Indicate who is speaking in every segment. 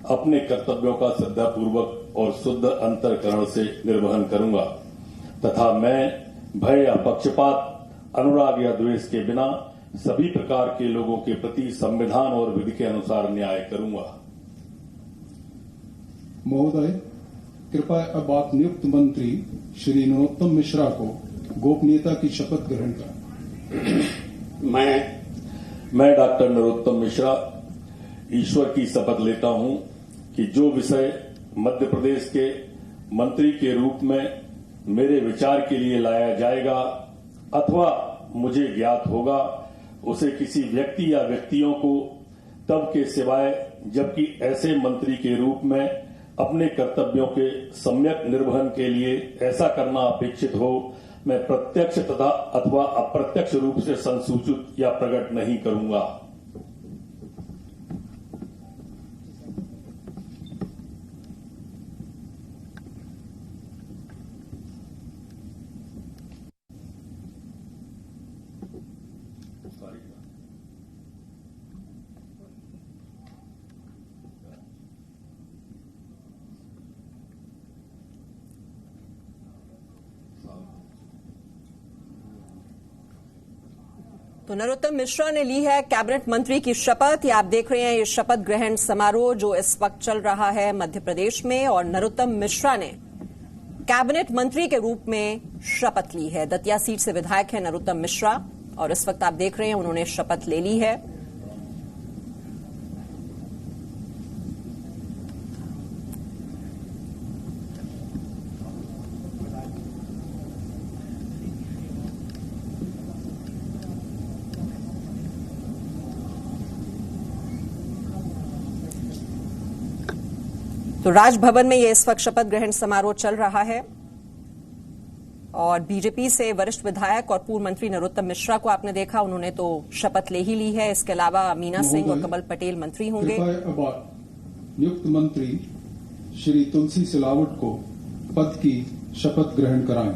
Speaker 1: अपने कर्तव्यों का श्रद्धापूर्वक और शुद्ध अंतःकरण से निर्वहन करूंगा तथा मैं भय या पक्षपात, अनुराग या द्वेष के बिना सभी प्रकार के लोगों के प्रति संविधान और विधि के अनुसार न्याय करूंगा।
Speaker 2: महोदय, कृपया अब आप नियुक्त मंत्री श्री नरोत्तम मिश्रा को गोपनीयता की शपथ ग्रहण करें।
Speaker 1: मैं डॉक्टर नरोत्तम मिश्रा ईश्वर की शपथ लेता हूं कि जो विषय मध्य प्रदेश के मंत्री के रूप में मेरे विचार के लिए लाया जाएगा अथवा मुझे ज्ञात होगा, उसे किसी व्यक्ति या व्यक्तियों को तब के सिवाय जबकि ऐसे मंत्री के रूप में अपने कर्तव्यों के सम्यक निर्वहन के लिए ऐसा करना अपेक्षित हो, मैं प्रत्यक्ष तथा अथवा अप्रत्यक्ष रूप से संसूचित या प्रकट नहीं करूंगा।
Speaker 3: तो नरोत्तम मिश्रा ने ली है कैबिनेट मंत्री की शपथ। ये आप देख रहे हैं ये शपथ ग्रहण समारोह जो इस वक्त चल रहा है मध्य प्रदेश में, और नरोत्तम मिश्रा ने कैबिनेट मंत्री के रूप में शपथ ली है। दतिया सीट से विधायक है नरोत्तम मिश्रा, और इस वक्त आप देख रहे हैं उन्होंने शपथ ले ली है। तो राजभवन में ये इस वक्त शपथ ग्रहण समारोह चल रहा है, और बीजेपी से वरिष्ठ विधायक और पूर्व मंत्री नरोत्तम मिश्रा को आपने देखा, उन्होंने तो शपथ ले ही ली है। इसके अलावा मीना सिंह और कमल पटेल मंत्री होंगे।
Speaker 2: नियुक्त मंत्री श्री तुलसी सिलावट को पद की शपथ ग्रहण कराएं।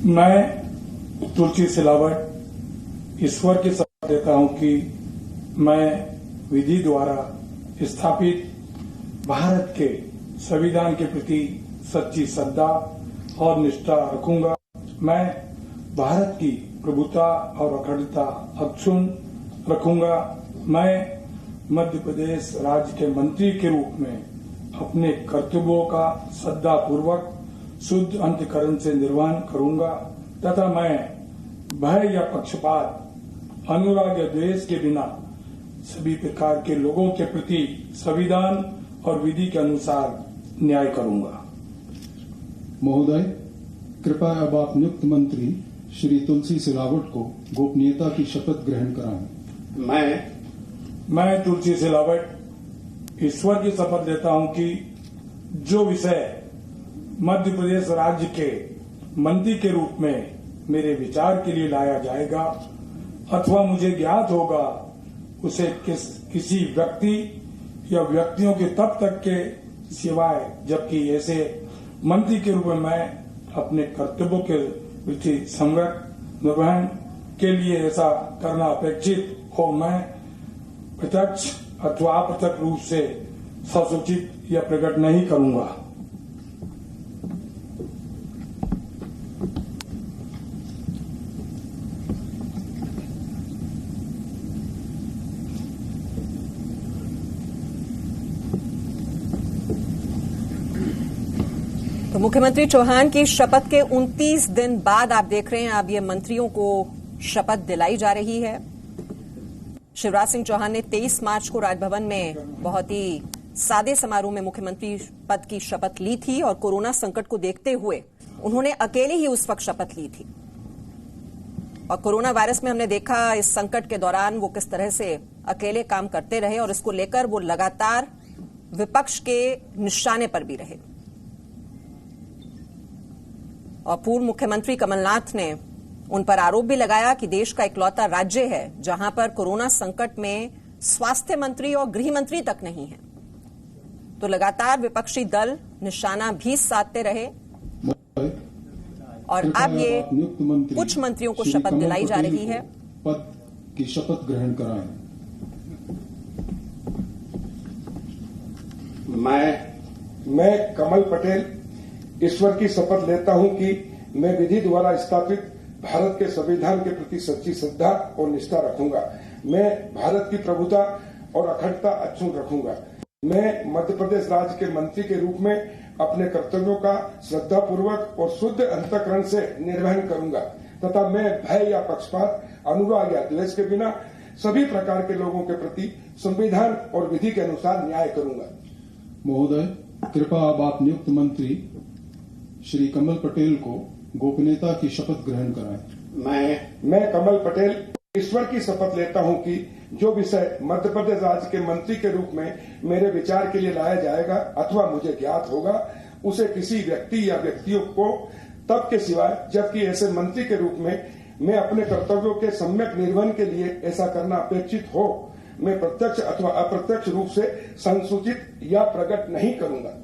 Speaker 4: मैं तुलसी सिलावट ईश्वर की शपथ देता हूं कि मैं विधि द्वारा स्थापित भारत के संविधान के प्रति सच्ची श्रद्धा और निष्ठा रखूंगा। मैं भारत की प्रभुता और अखंडता अक्षुण्ण रखूंगा। मैं मध्य प्रदेश राज्य के मंत्री के रूप में अपने कर्तव्यों का श्रद्धापूर्वक शुद्ध अंतःकरण से निर्वहन करूंगा तथा मैं भय या पक्षपात, अनुराग या द्वेष के बिना सभी प्रकार के लोगों के प्रति संविधान और विधि के अनुसार न्याय करूंगा।
Speaker 2: महोदय, कृपया अब आप नियुक्त मंत्री श्री तुलसी सिलावट को गोपनीयता की शपथ ग्रहण कराएं।
Speaker 4: मैं तुलसी सिलावट ईश्वर की शपथ लेता हूं कि जो विषय मध्य प्रदेश राज्य के मंत्री के रूप में मेरे विचार के लिए लाया जाएगा अथवा मुझे ज्ञात होगा, उसे किसी व्यक्ति या व्यक्तियों के तब तक के सिवाय जबकि ऐसे मंत्री के रूप में मैं अपने कर्तव्यों के प्रति सम्यक निर्वहन के लिए ऐसा करना अपेक्षित हो, मैं प्रत्यक्ष अथवा अप्रत्यक्ष रूप से संसूचित या प्रकट नहीं करूंगा।
Speaker 3: तो मुख्यमंत्री चौहान की शपथ के 29 दिन बाद आप देख रहे हैं अब ये मंत्रियों को शपथ दिलाई जा रही है। शिवराज सिंह चौहान ने 23 मार्च को राजभवन में बहुत ही सादे समारोह में मुख्यमंत्री पद की शपथ ली थी, और कोरोना संकट को देखते हुए उन्होंने अकेले ही उस वक्त शपथ ली थी। और कोरोना वायरस में हमने देखा इस संकट के दौरान वो किस तरह से अकेले काम करते रहे, और इसको लेकर वो लगातार विपक्ष के निशाने पर भी रहे। और पूर्व मुख्यमंत्री कमलनाथ ने उन पर आरोप भी लगाया कि देश का इकलौता राज्य है जहां पर कोरोना संकट में स्वास्थ्य मंत्री और गृह मंत्री तक नहीं है। तो लगातार विपक्षी दल निशाना भी साधते रहे। और
Speaker 2: कृपया
Speaker 3: अब ये
Speaker 2: आप नियुक्त मंत्री
Speaker 3: कुछ मंत्रियों को
Speaker 2: श्री
Speaker 3: शपथ
Speaker 2: कमल
Speaker 3: दिलाई जा
Speaker 2: पटेल
Speaker 3: रही है।
Speaker 2: को पद की शपथ ग्रहण कराएं।
Speaker 5: मैं कमल पटेल ईश्वर की शपथ लेता हूं कि मैं विधि द्वारा स्थापित भारत के संविधान के प्रति सच्ची श्रद्धा और निष्ठा रखूंगा। मैं भारत की प्रभुता और अखंडता अक्षुण्ण रखूंगा। मैं मध्य प्रदेश राज्य के मंत्री के रूप में अपने कर्तव्यों का श्रद्धापूर्वक और शुद्ध अंतःकरण से निर्वहन करूंगा तथा मैं भय या पक्षपात, अनुराग या द्वेष के बिना सभी प्रकार के लोगों के प्रति संविधान और विधि के अनुसार न्याय करूंगा।
Speaker 2: महोदय, कृपया अब आप नियुक्त मंत्री श्री कमल पटेल को गोपनीयता की शपथ ग्रहण कराएं।
Speaker 5: मैं कमल पटेल ईश्वर की शपथ लेता हूं कि जो विषय मध्य प्रदेश राज्य के मंत्री के रूप में मेरे विचार के लिए लाया जाएगा अथवा मुझे ज्ञात होगा, उसे किसी व्यक्ति या व्यक्तियों को तब के सिवाय जबकि ऐसे मंत्री के रूप में मैं अपने कर्तव्यों के सम्यक निर्वहन के लिए ऐसा करना अपेक्षित हो, मैं प्रत्यक्ष अथवा अप्रत्यक्ष रूप से संसूचित या प्रकट नहीं करूंगा।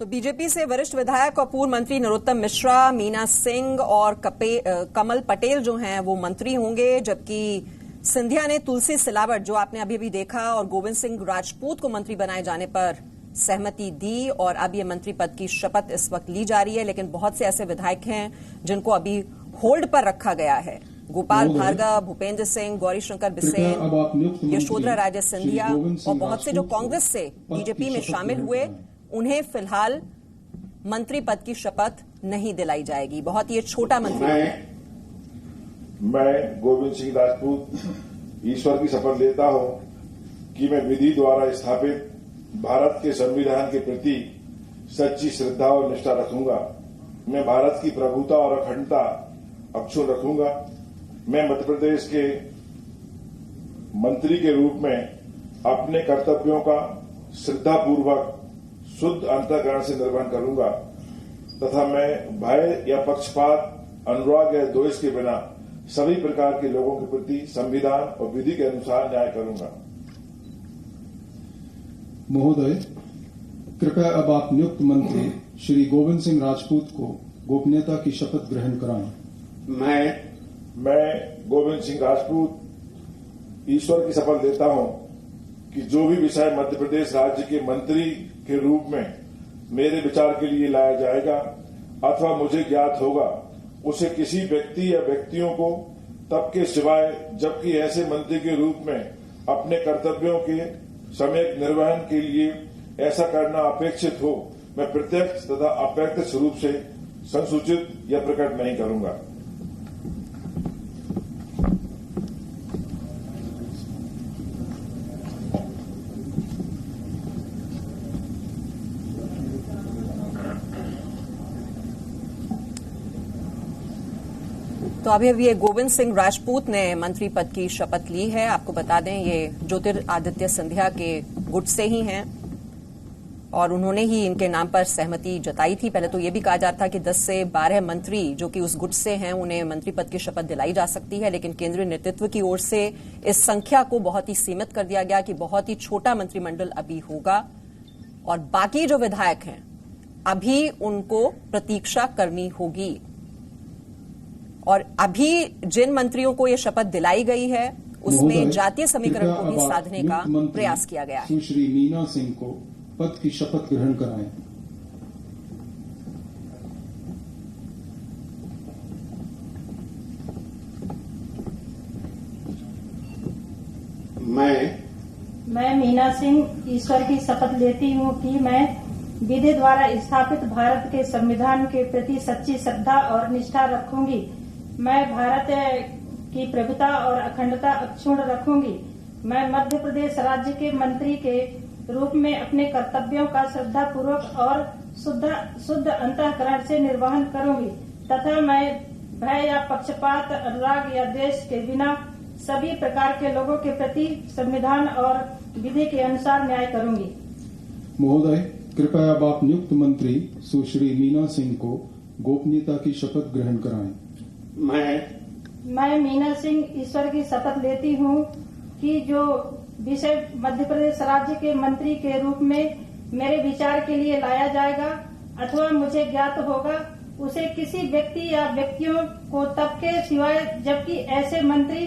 Speaker 3: तो बीजेपी से वरिष्ठ विधायक और पूर्व मंत्री नरोत्तम मिश्रा, मीना सिंह और कमल पटेल जो हैं वो मंत्री होंगे, जबकि सिंधिया ने तुलसी सिलावट जो आपने अभी भी देखा और गोविंद सिंह राजपूत को मंत्री बनाए जाने पर सहमति दी और अब ये मंत्री पद की शपथ इस वक्त ली जा रही है। लेकिन बहुत से ऐसे विधायक हैं जिनको अभी होल्ड पर रखा गया है। गोपाल भार्गव, भूपेंद्र सिंह, गौरीशंकर बिसेन, यशोधरा राजे सिंधिया और बहुत से जो कांग्रेस से बीजेपी में शामिल हुए, उन्हें फिलहाल मंत्री पद की शपथ नहीं दिलाई जाएगी। बहुत ये छोटा मंत्री।
Speaker 6: मैं गोविंद सिंह राजपूत ईश्वर की शपथ लेता हूं कि मैं विधि द्वारा स्थापित भारत के संविधान के प्रति सच्ची श्रद्धा और निष्ठा रखूंगा। मैं भारत की प्रभुता और अखंडता अक्षुण्ण रखूंगा। मैं मध्य प्रदेश के मंत्री के रूप में अपने कर्तव्यों का श्रद्धापूर्वक शुद्ध अंतःकरण से निर्वहन करूंगा तथा मैं भय या पक्षपात, अनुराग या द्वेष के बिना सभी प्रकार के लोगों के प्रति संविधान और विधि के अनुसार न्याय करूंगा।
Speaker 2: महोदय, कृपया अब आप नियुक्त मंत्री श्री गोविंद सिंह राजपूत को गोपनीयता की शपथ ग्रहण कराएं।
Speaker 6: मैं गोविंद सिंह राजपूत ईश्वर की शपथ लेता हूं कि जो भी विषय मध्य प्रदेश राज्य के मंत्री के रूप में मेरे विचार के लिए लाया जाएगा अथवा मुझे ज्ञात होगा, उसे किसी व्यक्ति या व्यक्तियों को तब के सिवाय जबकि ऐसे मंत्री के रूप में अपने कर्तव्यों के सम्यक निर्वहन के लिए ऐसा करना अपेक्षित हो, मैं प्रत्यक्ष तथा अप्रत्यक्ष रूप से संसूचित या प्रकट नहीं करूंगा।
Speaker 3: तो अभी ये गोविंद सिंह राजपूत ने मंत्री पद की शपथ ली है। आपको बता दें ये ज्योतिरादित्य सिंधिया के गुट से ही हैं और उन्होंने ही इनके नाम पर सहमति जताई थी। पहले तो ये भी कहा जाता था कि 10 से 12 मंत्री जो कि उस गुट से हैं उन्हें मंत्री पद की शपथ दिलाई जा सकती है, लेकिन केंद्रीय नेतृत्व की ओर से इस संख्या को बहुत ही सीमित कर दिया गया कि बहुत ही छोटा मंत्रिमंडल अभी होगा और बाकी जो विधायक हैं अभी उनको प्रतीक्षा करनी होगी। और अभी जिन मंत्रियों को यह शपथ दिलाई गई है उसमें जातीय समीकरण को भी साधने का प्रयास किया गया है।
Speaker 2: सुश्री मीना सिंह को पद की शपथ ग्रहण कराएं।
Speaker 7: मैं मीना सिंह ईश्वर की शपथ लेती हूं कि मैं विधि द्वारा स्थापित भारत के संविधान के प्रति सच्ची श्रद्धा और निष्ठा रखूंगी। मैं भारत की प्रभुता और अखंडता अक्षुण्ण रखूंगी। मैं मध्य प्रदेश राज्य के मंत्री के रूप में अपने कर्तव्यों का श्रद्धापूर्वक और शुद्ध अंतःकरण से निर्वहन करूंगी तथा मैं भय या पक्षपात, अनुराग या द्वेष के बिना सभी प्रकार के लोगों के प्रति संविधान और विधि के अनुसार न्याय करूंगी।
Speaker 2: महोदय, कृपया अब आप नियुक्त मंत्री सुश्री मीना सिंह को गोपनीयता की शपथ ग्रहण कराएं।
Speaker 7: मैं मीना सिंह ईश्वर की शपथ लेती हूँ कि जो विषय मध्य प्रदेश राज्य के मंत्री के रूप में मेरे विचार के लिए लाया जाएगा अथवा मुझे ज्ञात होगा, उसे किसी व्यक्ति या व्यक्तियों को तब के सिवाय जबकि ऐसे मंत्री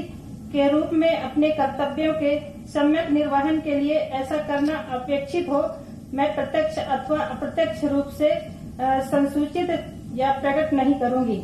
Speaker 7: के रूप में अपने कर्तव्यों के सम्यक निर्वहन के लिए ऐसा करना अपेक्षित हो, मैं प्रत्यक्ष अथवा अप्रत्यक्ष रूप से संसूचित या प्रकट नहीं करूंगी।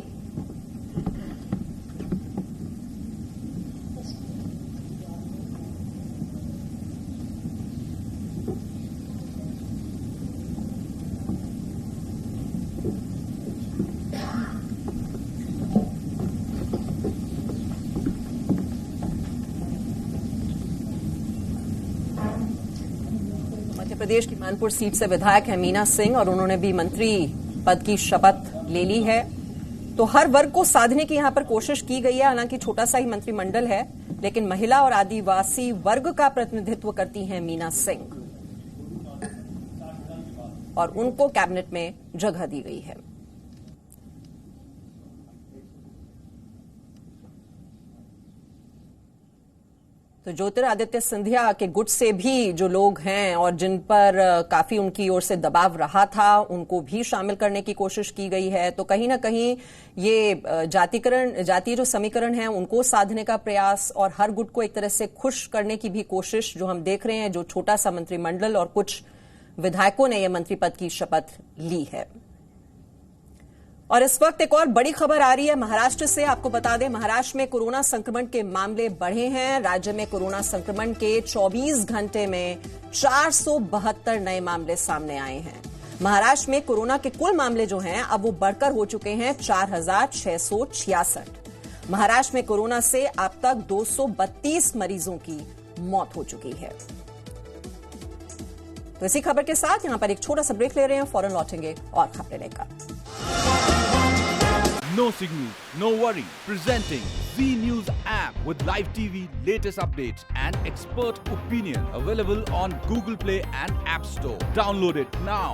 Speaker 3: मध्य प्रदेश की मानपुर सीट से विधायक है मीना सिंह और उन्होंने भी मंत्री पद की शपथ ले ली है। तो हर वर्ग को साधने की यहां पर कोशिश की गई है। हालांकि छोटा सा ही मंत्रिमंडल है, लेकिन महिला और आदिवासी वर्ग का प्रतिनिधित्व करती हैं मीना सिंह और उनको कैबिनेट में जगह दी गई है। तो ज्योतिरादित्य सिंधिया के गुट से भी जो लोग हैं और जिन पर काफी उनकी ओर से दबाव रहा था, उनको भी शामिल करने की कोशिश की गई है। तो कहीं ना कहीं ये जातीय जो समीकरण है उनको साधने का प्रयास और हर गुट को एक तरह से खुश करने की भी कोशिश जो हम देख रहे हैं। जो छोटा सा मंत्रिमंडल और कुछ विधायकों ने यह मंत्री पद की शपथ ली है। और इस वक्त एक और बड़ी खबर आ रही है महाराष्ट्र से। आपको बता दें, महाराष्ट्र में कोरोना संक्रमण के मामले बढ़े हैं। राज्य में कोरोना संक्रमण के 24 घंटे में 472 नए मामले सामने आए हैं। महाराष्ट्र में कोरोना के कुल मामले जो हैं अब वो बढ़कर हो चुके हैं 4,666। महाराष्ट्र में कोरोना से अब तक 232 मरीजों की मौत हो चुकी है। तो इसी खबर के साथ यहां पर एक छोटा सा ब्रेक ले रहे हैं, फौरन लौटेंगे और खबरें लेकर।
Speaker 8: No signal, no worry. Presenting Z News app with live TV, latest updates and expert opinion. Available on Google Play and App Store. Download it now.